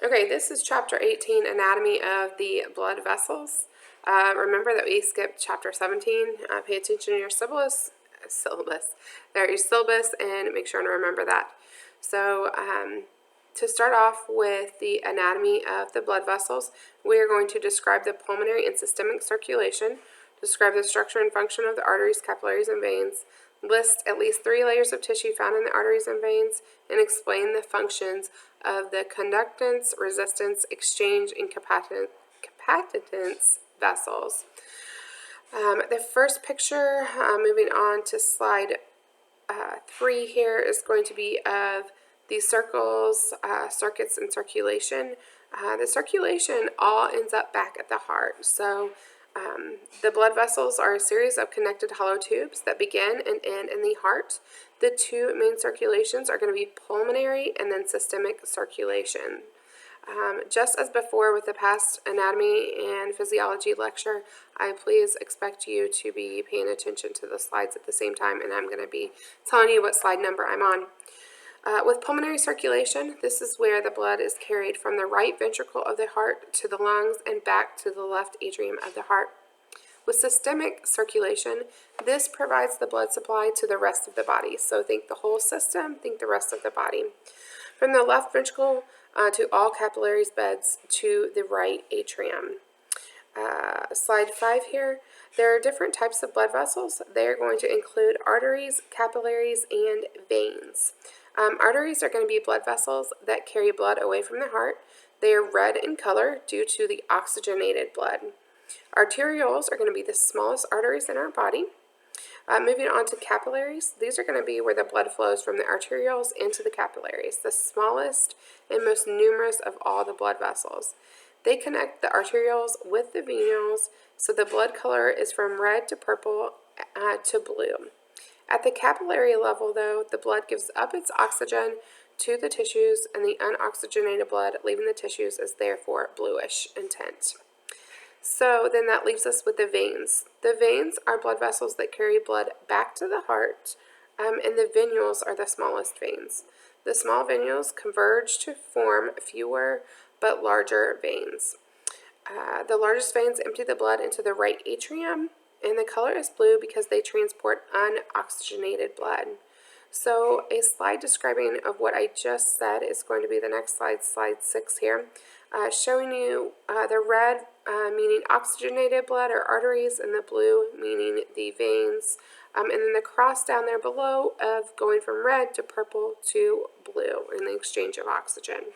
Okay, this is chapter 18, Anatomy of the Blood Vessels. Remember that we skipped chapter 17. Pay attention to your syllabus, and make sure to remember that. So, to start off with the anatomy of the blood vessels, we are going to describe the pulmonary and systemic circulation, describe the structure and function of the arteries, capillaries, and veins, list at least 3 layers of tissue found in the arteries and veins, and explain the functions of the conductance, resistance, exchange, and capacitance vessels. The first picture, moving on to slide 3 here, is going to be of the circles, circuits, and circulation. The circulation all ends up back at the heart. So the blood vessels are a series of connected hollow tubes that begin and end in the heart. The 2 main circulations are going to be pulmonary and then systemic circulation. Just as before with the past anatomy and physiology lecture, I please expect you to be paying attention to the slides at the same time, and I'm going to be telling you what slide number I'm on. With pulmonary circulation, this is where the blood is carried from the right ventricle of the heart to the lungs and back to the left atrium of the heart. With systemic circulation, this provides the blood supply to the rest of the body. So think the whole system, think the rest of the body. From the left ventricle to all capillaries beds to the right atrium. Slide 5 here. There are different types of blood vessels. They are going to include arteries, capillaries, and veins. Arteries are going to be blood vessels that carry blood away from the heart. They are red in color due to the oxygenated blood. Arterioles are going to be the smallest arteries in our body. Moving on to capillaries, these are going to be where the blood flows from the arterioles into the capillaries, the smallest and most numerous of all the blood vessels. They connect the arterioles with the venules, so the blood color is from red to purple to blue. At the capillary level, though, the blood gives up its oxygen to the tissues, and the unoxygenated blood leaving the tissues is therefore bluish in tint. So then that leaves us with the veins. The veins are blood vessels that carry blood back to the heart, and the venules are the smallest veins. The small venules converge to form fewer but larger veins. The largest veins empty the blood into the right atrium, and the color is blue because they transport unoxygenated blood. So a slide describing of what I just said is going to be the next slide, slide 6 here, showing you the red meaning oxygenated blood or arteries, and the blue meaning the veins, and then the cross down there below of going from red to purple to blue in the exchange of oxygen.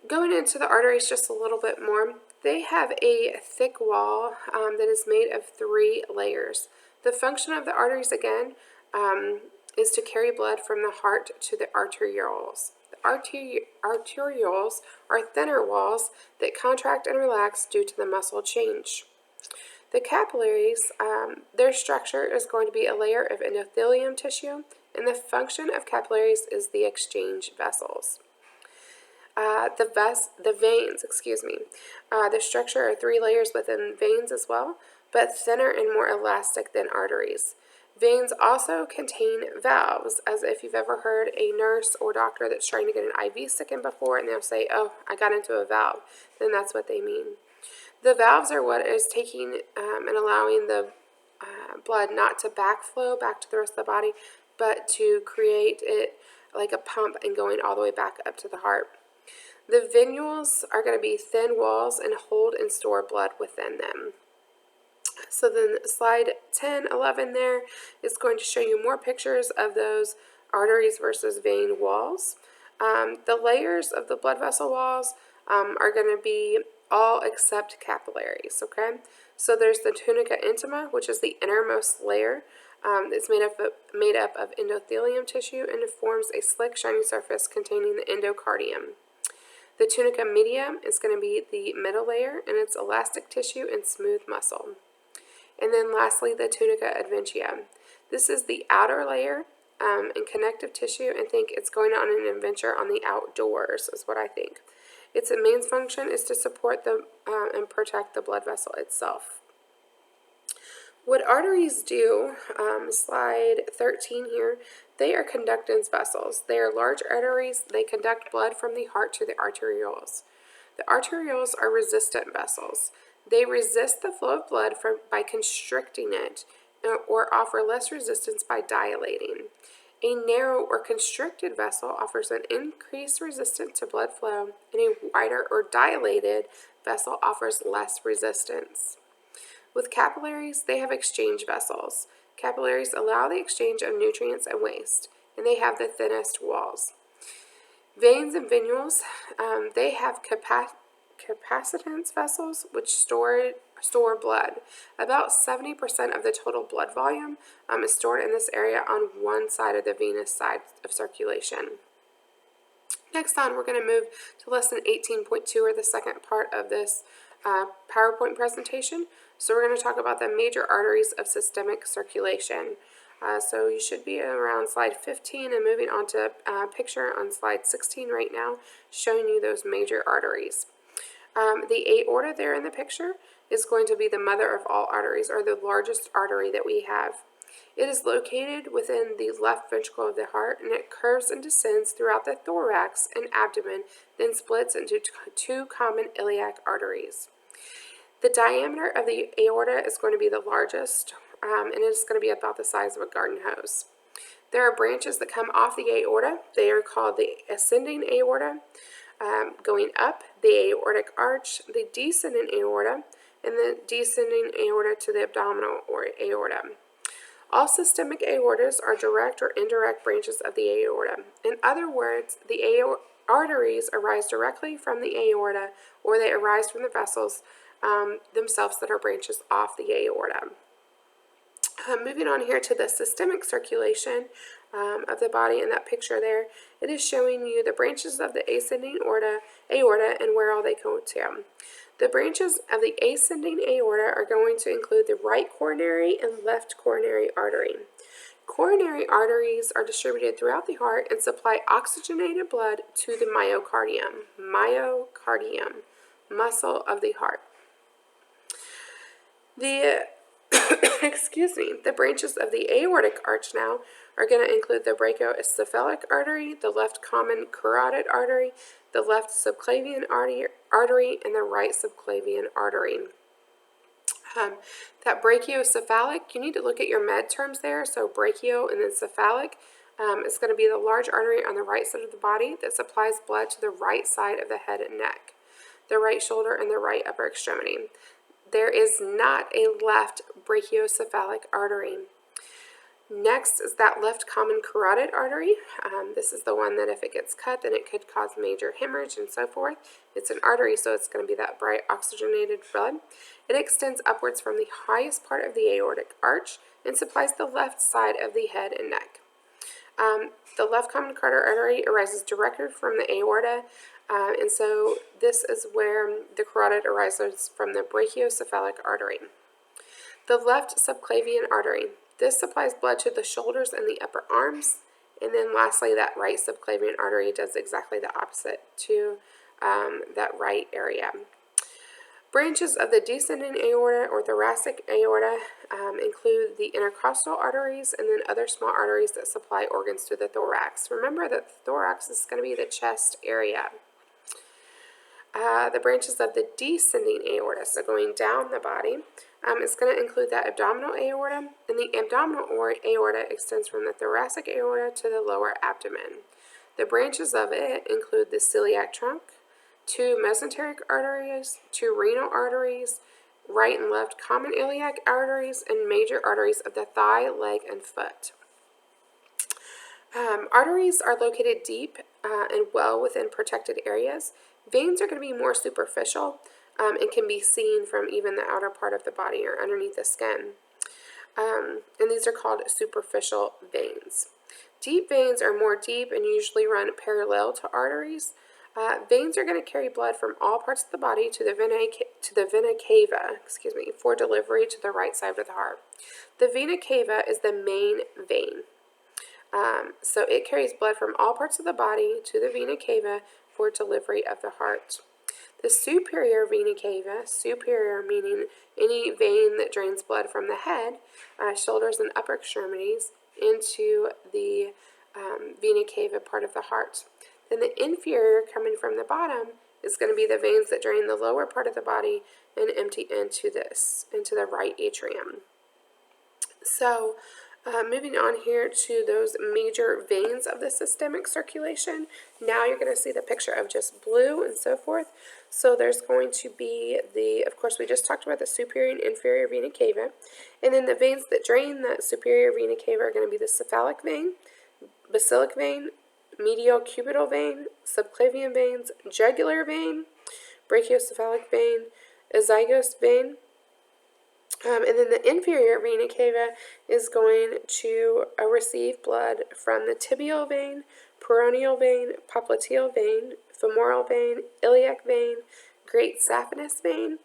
Going into the arteries just a little bit more, they have a thick wall that is made of 3 layers. The function of the arteries, again, is to carry blood from the heart to the arterioles. The arterioles are thinner walls that contract and relax due to the muscle change. The capillaries, their structure is going to be a layer of endothelium tissue, and the function of capillaries is the exchange vessels. The veins, the structure are 3 layers within veins as well, but thinner and more elastic than arteries. Veins also contain valves, as if you've ever heard a nurse or doctor that's trying to get an IV stick in before, and they'll say, oh, I got into a valve, then that's what they mean. The valves are what is taking and allowing the blood not to backflow back to the rest of the body, but to create it like a pump and going all the way back up to the heart. The venules are going to be thin walls and hold and store blood within them. So then slide 10, 11 there is going to show you more pictures of those arteries versus vein walls. The layers of the blood vessel walls are going to be all except capillaries, okay? So there's the tunica intima, which is the innermost layer. It's made up of endothelium tissue, and it forms a slick, shiny surface containing the endocardium. The tunica media is going to be the middle layer, and it's elastic tissue and smooth muscle. And then lastly, the tunica adventitia. This is the outer layer and connective tissue, and think it's going on an adventure on the outdoors, is what I think. Its main function is to support and protect the blood vessel itself. What arteries do, slide 13 here, They are conductance vessels. They are large arteries. They conduct blood from the heart to the arterioles. The arterioles are resistant vessels. They resist the flow of blood by constricting it or offer less resistance by dilating. A narrow or constricted vessel offers an increased resistance to blood flow, and a wider or dilated vessel offers less resistance. With capillaries, they have exchange vessels. Capillaries allow the exchange of nutrients and waste, and they have the thinnest walls. Veins and venules, they have capacitance vessels which store blood. About 70% of the total blood volume is stored in this area on one side of the venous side of circulation. Next on, we're going to move to lesson 18.2, or the second part of this PowerPoint presentation. So we're going to talk about the major arteries of systemic circulation. So you should be around slide 15 and moving on to a picture on slide 16 right now, showing you those major arteries. The aorta there in the picture is going to be the mother of all arteries, or the largest artery that we have. It is located within the left ventricle of the heart, and it curves and descends throughout the thorax and abdomen, then splits into two common iliac arteries. The diameter of the aorta is going to be the largest, and it's going to be about the size of a garden hose. There are branches that come off the aorta. They are called the ascending aorta, going up, the aortic arch, the descending aorta, and the descending aorta to the abdominal aorta. All systemic aortas are direct or indirect branches of the aorta. In other words, the arteries arise directly from the aorta, or they arise from the vessels themselves that are branches off the aorta. Moving on here to the systemic circulation of the body in that picture there, it is showing you the branches of the ascending aorta and where all they go to. The branches of the ascending aorta are going to include the right coronary and left coronary artery. Coronary arteries are distributed throughout the heart and supply oxygenated blood to the myocardium, muscle of the heart. The the branches of the aortic arch now are going to include the brachiocephalic artery, the left common carotid artery, the left subclavian artery, and the right subclavian artery. That brachiocephalic, you need to look at your med terms there. So brachio and then cephalic is going to be the large artery on the right side of the body that supplies blood to the right side of the head and neck, the right shoulder, and the right upper extremity. There is not a left brachiocephalic artery. Next is that left common carotid artery. This is the one that if it gets cut, then it could cause major hemorrhage and so forth. It's an artery, so it's going to be that bright oxygenated blood. It extends upwards from the highest part of the aortic arch and supplies the left side of the head and neck. The left common carotid artery arises directly from the aorta, and so this is where the carotid arises from the brachiocephalic artery. The left subclavian artery. This supplies blood to the shoulders and the upper arms. And then lastly, that right subclavian artery does exactly the opposite to that right area. Branches of the descending aorta or thoracic aorta include the intercostal arteries and then other small arteries that supply organs to the thorax. Remember that the thorax is going to be the chest area. The branches of the descending aorta, so going down the body, is going to include that abdominal aorta, and the abdominal aorta extends from the thoracic aorta to the lower abdomen. The branches of it include the celiac trunk, two mesenteric arteries, two renal arteries, right and left common iliac arteries, and major arteries of the thigh, leg, and foot. Arteries are located deep and well within protected areas. Veins are going to be more superficial and can be seen from even the outer part of the body or underneath the skin. And these are called superficial veins. Deep veins are more deep and usually run parallel to arteries. Veins are going to carry blood from all parts of the body to the vena cava, for delivery to the right side of the heart. The vena cava is the main vein. So it carries blood from all parts of the body to the vena cava for delivery of the heart. The superior vena cava, superior meaning any vein that drains blood from the head, shoulders, and upper extremities, into the vena cava part of the heart. Then the inferior, coming from the bottom, is going to be the veins that drain the lower part of the body and empty into the right atrium. So moving on here to those major veins of the systemic circulation, now you're going to see the picture of just blue and so forth. So there's going to be of course we just talked about the superior and inferior vena cava, and then the veins that drain the superior vena cava are going to be the cephalic vein, basilic vein, medial cubital vein, subclavian veins, jugular vein, brachiocephalic vein, azygos vein. And then the inferior vena cava is going to receive blood from the tibial vein, peroneal vein, popliteal vein, femoral vein, iliac vein, great saphenous vein,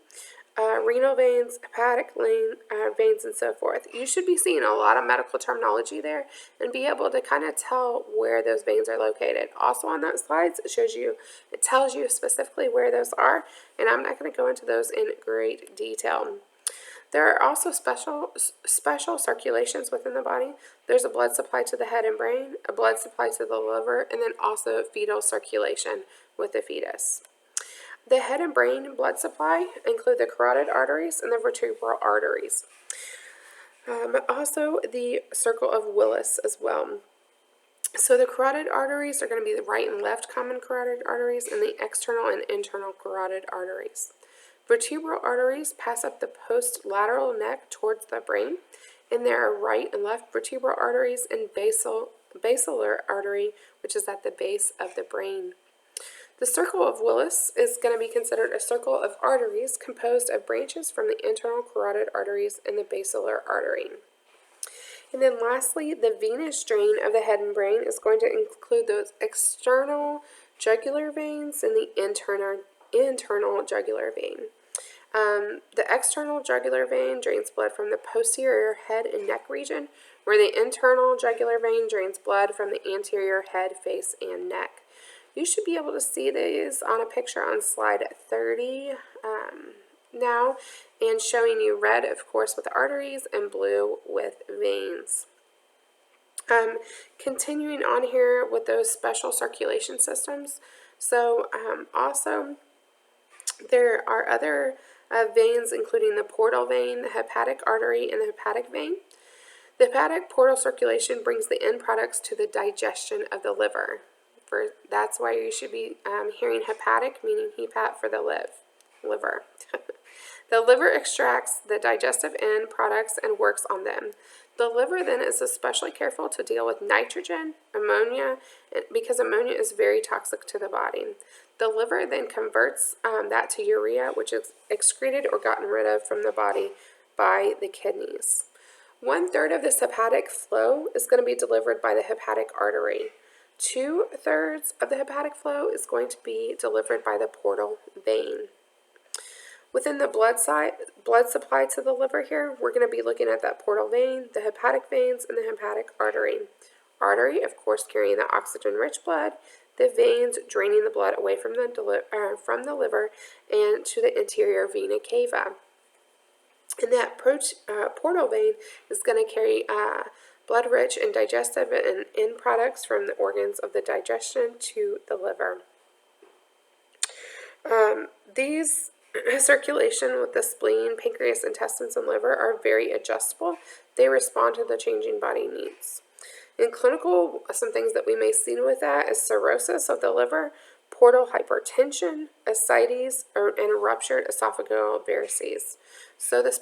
renal veins, hepatic veins, and so forth. You should be seeing a lot of medical terminology there and be able to kind of tell where those veins are located. Also on that slide, it tells you specifically where those are, and I'm not going to go into those in great detail. There are also special circulations within the body. There's a blood supply to the head and brain, a blood supply to the liver, and then also fetal circulation with the fetus. The head and brain blood supply include the carotid arteries and the vertebral arteries. Also the circle of Willis as well. So the carotid arteries are going to be the right and left common carotid arteries and the external and internal carotid arteries. Vertebral arteries pass up the post-lateral neck towards the brain, and there are right and left vertebral arteries and basilar artery, which is at the base of the brain. The circle of Willis is going to be considered a circle of arteries composed of branches from the internal carotid arteries and the basilar artery. And then lastly, the venous drain of the head and brain is going to include those external jugular veins and the internal jugular vein. The external jugular vein drains blood from the posterior head and neck region, where the internal jugular vein drains blood from the anterior head, face, and neck. You should be able to see these on a picture on slide 30 now, and showing you red, of course, with arteries and blue with veins. Continuing on here with those special circulation systems. So also there are other veins, including the portal vein, the hepatic artery, and the hepatic vein. The hepatic portal circulation brings the end products to the digestion of the liver. That's why you should be hearing hepatic, meaning hepat for the liver. The liver extracts the digestive end products and works on them. The liver then is especially careful to deal with nitrogen, ammonia, because ammonia is very toxic to the body. The liver then converts that to urea, which is excreted or gotten rid of from the body by the kidneys. 1/3 of this hepatic flow is going to be delivered by the hepatic artery. 2/3 of the hepatic flow is going to be delivered by the portal vein. Within the blood supply to the liver here, we're going to be looking at that portal vein, the hepatic veins, and the hepatic artery. Artery, of course, carrying the oxygen-rich blood. The veins draining the blood away from the liver and to the interior vena cava. And that portal vein is going to carry blood-rich and digestive and end products from the organs of the digestion to the liver. These circulation with the spleen, pancreas, intestines, and liver are very adjustable. They respond to the changing body needs. In clinical, some things that we may see with that is cirrhosis of the liver, portal hypertension, ascites, and ruptured esophageal varices. So the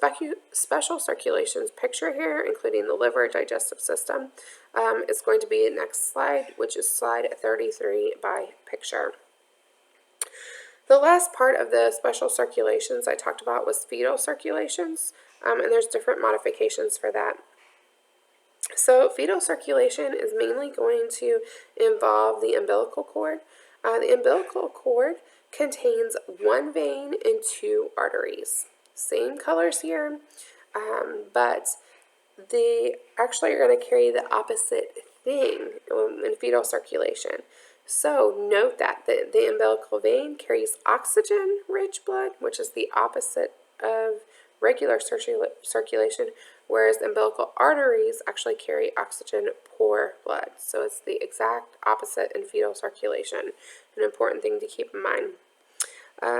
special circulations picture here, including the liver digestive system, is going to be the next slide, which is slide 33 by picture. The last part of the special circulations I talked about was fetal circulations, and there's different modifications for that. So fetal circulation is mainly going to involve the umbilical cord. The umbilical cord contains one vein and two arteries. Same colors here, but they actually are going to carry the opposite thing in fetal circulation. So note that the umbilical vein carries oxygen-rich blood, which is the opposite of regular circulation, whereas umbilical arteries actually carry oxygen-poor blood. So it's the exact opposite in fetal circulation, an important thing to keep in mind.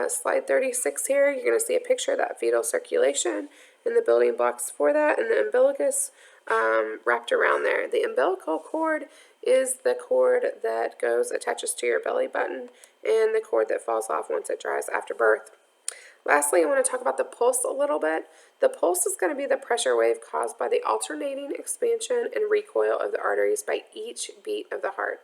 Slide 36 here, you're going to see a picture of that fetal circulation and the building blocks for that, and the umbilicus wrapped around there. The umbilical cord is the cord that attaches to your belly button, and the cord that falls off once it dries after birth. Lastly, I want to talk about the pulse a little bit. The pulse is going to be the pressure wave caused by the alternating expansion and recoil of the arteries by each beat of the heart.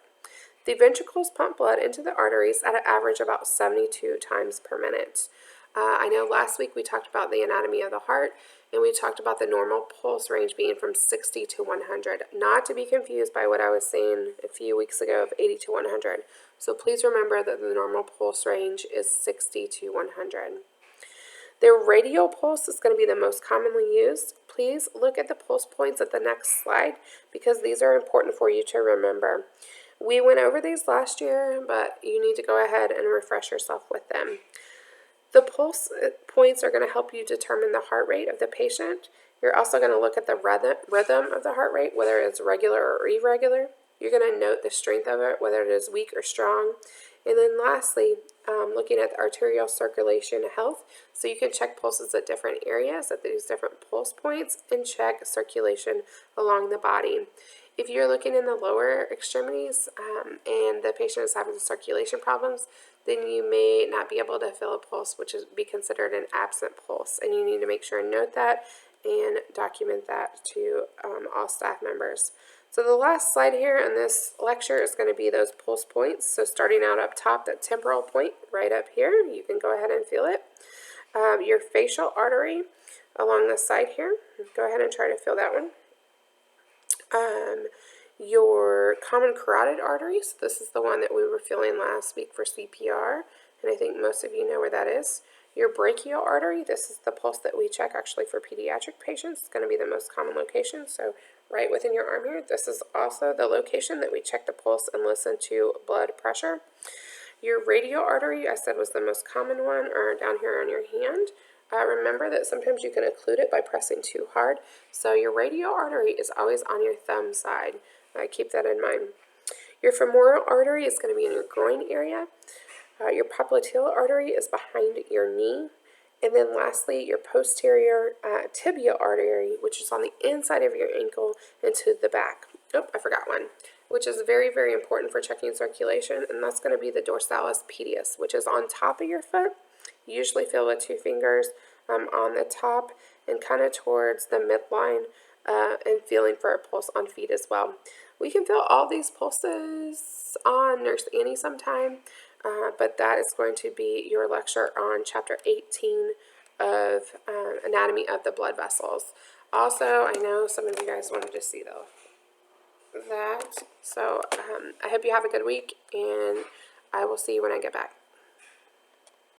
The ventricles pump blood into the arteries at an average about 72 times per minute. I know last week we talked about the anatomy of the heart, and we talked about the normal pulse range being from 60 to 100, not to be confused by what I was saying a few weeks ago of 80 to 100. So please remember that the normal pulse range is 60 to 100. The radial pulse is going to be the most commonly used. Please look at the pulse points at the next slide because these are important for you to remember. We went over these last year, but you need to go ahead and refresh yourself with them. The pulse points are going to help you determine the heart rate of the patient. You're also going to look at the rhythm of the heart rate, whether it's regular or irregular. You're going to note the strength of it, whether it is weak or strong. And then lastly, looking at the arterial circulation health. So you can check pulses at different areas at these different pulse points and check circulation along the body. If you're looking in the lower extremities and the patient is having circulation problems, then you may not be able to feel a pulse, which is be considered an absent pulse. And you need to make sure and note that and document that to all staff members. So the last slide here in this lecture is going to be those pulse points. So starting out up top, that temporal point right up here, you can go ahead and feel it. Your facial artery along the side here, go ahead and try to feel that one. Your common carotid arteries, this is the one that we were feeling last week for CPR, and I think most of you know where that is. Your brachial artery, this is the pulse that we check actually for pediatric patients. It's going to be the most common location, so right within your arm here. This is also the location that we check the pulse and listen to blood pressure. Your radial artery, I said, was the most common one, or down here on your hand. Remember that sometimes you can occlude it by pressing too hard. So your radial artery is always on your thumb side. Keep that in mind. Your femoral artery is going to be in your groin area. Your popliteal artery is behind your knee. And then lastly, your posterior tibial artery, which is on the inside of your ankle and to the back. Oh, I forgot one, which is very, very important for checking circulation, and that's going to be the dorsalis pedis, which is on top of your foot. You usually feel with 2 fingers on the top and kind of towards the midline and feeling for a pulse on feet as well. We can feel all these pulses on Nurse Annie sometime, but that is going to be your lecture on Chapter 18 of Anatomy of the Blood Vessels. Also, I know some of you guys wanted to see that, so I hope you have a good week, and I will see you when I get back.